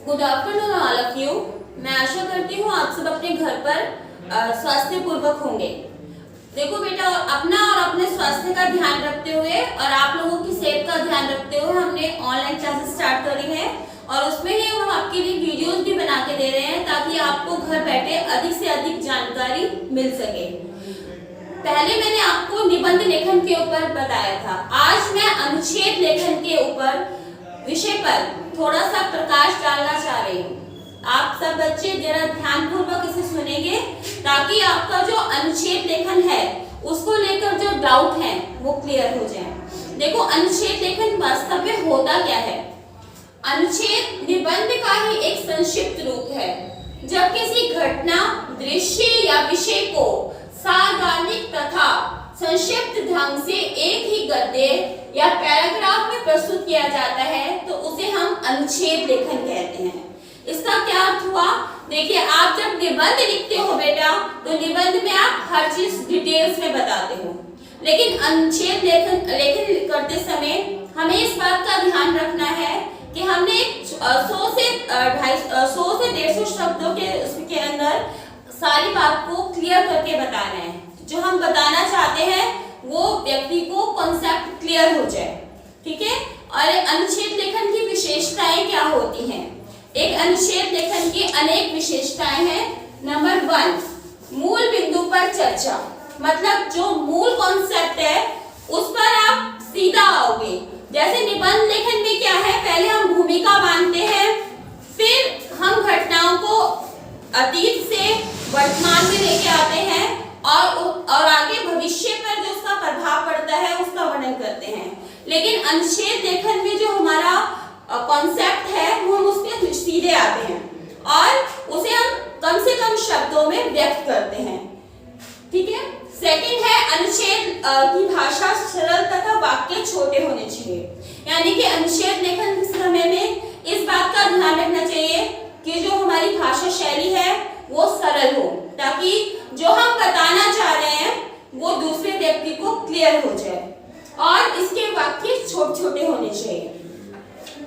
Good afternoon all of you. मैं आशा करती हूँ आप सब अपने घर पर स्वास्थ्य पूर्वक होंगे। देखो बेटा, अपना और अपने स्वास्थ्य का ध्यान रखते हुए और आप लोगों की सेहत का ध्यान रखते हुए हमने ऑनलाइन क्लासेस स्टार्ट करी है और उसमें ही हम आपके लिए वीडियोस भी बना के दे रहे हैं ताकि आपको घर बैठे अधिक से अधिक जानकारी मिल सके। पहले मैंने आपको निबंध लेखन के ऊपर बताया था, आज मैं अनुच्छेद लेखन के ऊपर विषय पर थोड़ा सा प्रकाश डालना चाह रही हूँ। आप सब बच्चे जरा ध्यानपूर्वक इसे सुनेंगे ताकि आपका जो अनुच्छेद लेखन है उसको लेकर जो डाउट है वो क्लियर हो जाए। देखो, अनुच्छेद लेखन वास्तव में होता क्या है? अनुच्छेद निबंध का ही एक संक्षिप्त रूप है। जब किसी घटना, दृश्य या विषय को सार्वजनिक तथा संक्षिप्त ढंग से एक ही गद्य या पैराग्राफ में प्रस्तुत किया जाता है तो उसे हम अनुच्छेद लेखन कहते हैं। इसका क्या अर्थ हुआ? देखिए, आप जब निबंध लिखते हो बेटा तो निबंध में आप हर चीज डिटेल्स में बताते हो, लेकिन अनुच्छेद लेखन करते समय हमें इस बात का ध्यान रखना है कि हमने 100 से 150 शब्दों के अंदर सारी बात को क्लियर करके बताना है। जो हम बताना चाहते हैं वो व्यक्ति को कॉन्सेप्ट क्लियर हो जाए, ठीक है। और अनुच्छेद लेखन की विशेषताएं क्या होती हैं? एक अनुच्छेद लेखन की अनेक विशेषताएं हैं। नंबर 1, मूल बिंदु पर चर्चा, मतलब जो मूल कॉन्सेप्ट है उस पर आप सीधा आओगे। जैसे निबंध लेखन में क्या है, पहले हम भूमिका बांधते हैं, फिर हम घटनाओं को अतीत से वर्तमान में लेके आते हैं और आगे भविष्य पर जो उसका प्रभाव पड़ता है उसका वर्णन करते हैं। लेकिन अनुच्छेद लेखन में जो हमारा कॉन्सेप्ट है वो हम उसके सीधे आते हैं और उसे हम कम से कम शब्दों में व्यक्त करते हैं, ठीक है। सेकंड है, अनुच्छेद की भाषा सरल तथा वाक्य छोटे होने चाहिए। यानी कि अनुच्छेद लेखन समय में इस बात का ध्यान रखना चाहिए कि जो हमारी भाषा शैली है वो सरल हो ताकि जो हम बताना चाह रहे हैं वो दूसरे व्यक्ति को क्लियर हो जाए, और इसके वाक्य छोटे छोटे होने चाहिए।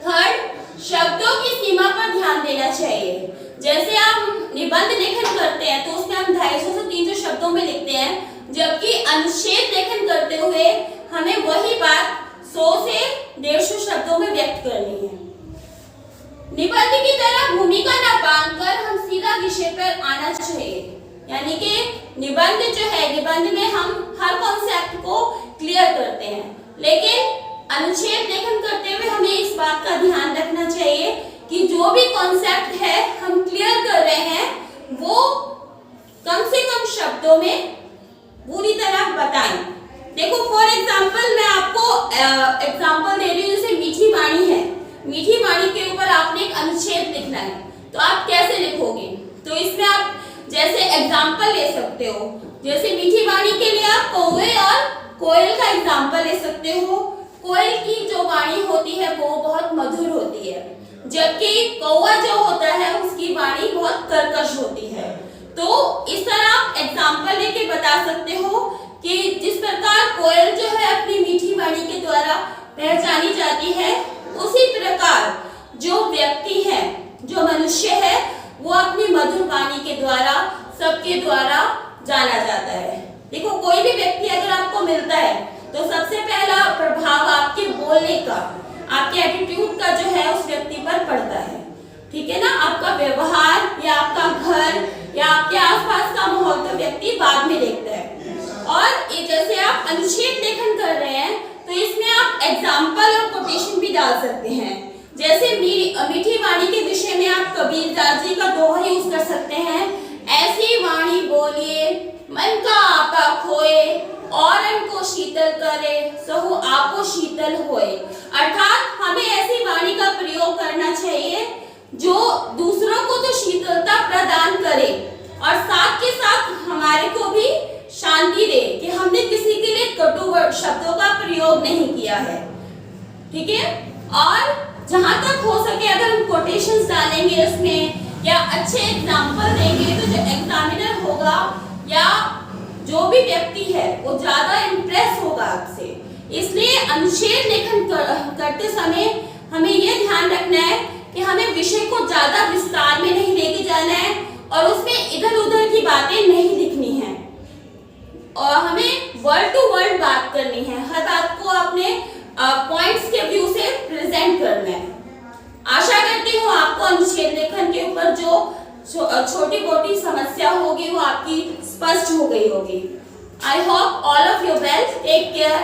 थर्ड, शब्दों की सीमा पर ध्यान देना चाहिए। जैसे आप निबंध लेखन करते हैं तो उसमें हम 250 से 300 शब्दों में लिखते हैं, जबकि अनुच्छेद लेखन करते हुए हमें वही बात 100 से 150 शब्दों में व्यक्त करनी है। निबंध की तरह भूमिका न बांधकर हम सीधा विषय पर आना चाहिए। यानी कि निबंध जो है, निबंध में हम हर कॉन्सेप्ट को क्लियर करते हैं, लेकिन अनुच्छेद लेखन करते हुए हमें इस बात का ध्यान रखना चाहिए कि जो भी कॉन्सेप्ट है हम क्लियर कर रहे हैं वो कम से कम शब्दों में पूरी तरह बताएं। देखो, फॉर एग्जांपल मैं आपको एग्जांपल दे रही हूँ। जैसे मीठी वाणी है, मीठी वाणी के ऊपर आपने एक अनुच्छेद लिखना है तो आप कैसे लिखोगे? तो इसमें आप जैसे एग्जांपल ले सकते हो, जैसे मीठी वाणी के लिए आप कौवे और कोयल का एग्जांपल ले सकते हो। कोयल की जो वाणी होती है वो बहुत मधुर होती है, जबकि कौवा जो होता है उसकी वाणी बहुत कर्कश होती है। तो इस तरह आप एग्जांपल लेके बता सकते हो कि जिस प्रकार कोयल जो है अपनी मीठी वाणी के द्वारा पहचानी जाती है, उसी प्रकार जो व्यक्ति है, जो मनुष्य है, वो अपनी मधुर वाणी के द्वारा सबके द्वारा जाना जाता है। देखो, कोई भी व्यक्ति अगर आपको मिलता है तो सबसे पहला प्रभाव आपके बोलने का, आपके एटीट्यूड का जो है उस व्यक्ति पर पड़ता है, ठीक है ना। आपका व्यवहार या आपका घर या आपके आसपास का माहौल तो व्यक्ति बाद में देखता है। और ये जैसे आप अनुच्छेद लेखन कर रहे हैं तो इसमें आप एग्जाम्पल और कोटेशन भी डाल सकते हैं। जैसे मीठी वाणी के विषय में आप कबीरदास जी का दोहा यूज कर सकते हैं, ऐसी वाणी बोलिए मन का आपा खोए और को शीतल करे सहो आपो शीतल होए। अर्थात हमें ऐसी वाणी का प्रयोग करना चाहिए जो दूसरों को तो शीतलता प्रदान करे और साथ के साथ हमारे को भी शांति दे कि हमने किसी के लिए कटु शब्दों का प्रयोग नहीं किया है, ठीक है। और जहां तक हो सके अगर हम कोटेशंस डालेंगे उसमें या अच्छे एग्जाम्पल देंगे तो जो एग्जामिनर होगा या जो भी व्यक्ति है वो ज्यादा इम्प्रेस होगा आपसे। इसलिए अनुच्छेद लेखन करते समय हमें यह ध्यान रखना है कि हमें विषय को ज्यादा विस्तार में नहीं लेके जाना है और उसमें इधर उधर की बातें नहीं लिखनी है और हमें वर्ड टू वर्ड बात करनी है। हर बात को अपने पॉइंट्स के व्यू से प्रेजेंट करना है। आशा करती हूँ आपको अनुच्छेद लेखन के ऊपर जो छोटी मोटी समस्या होगी वो आपकी स्पष्ट हो गई होगी। I hope all of you well. Take care.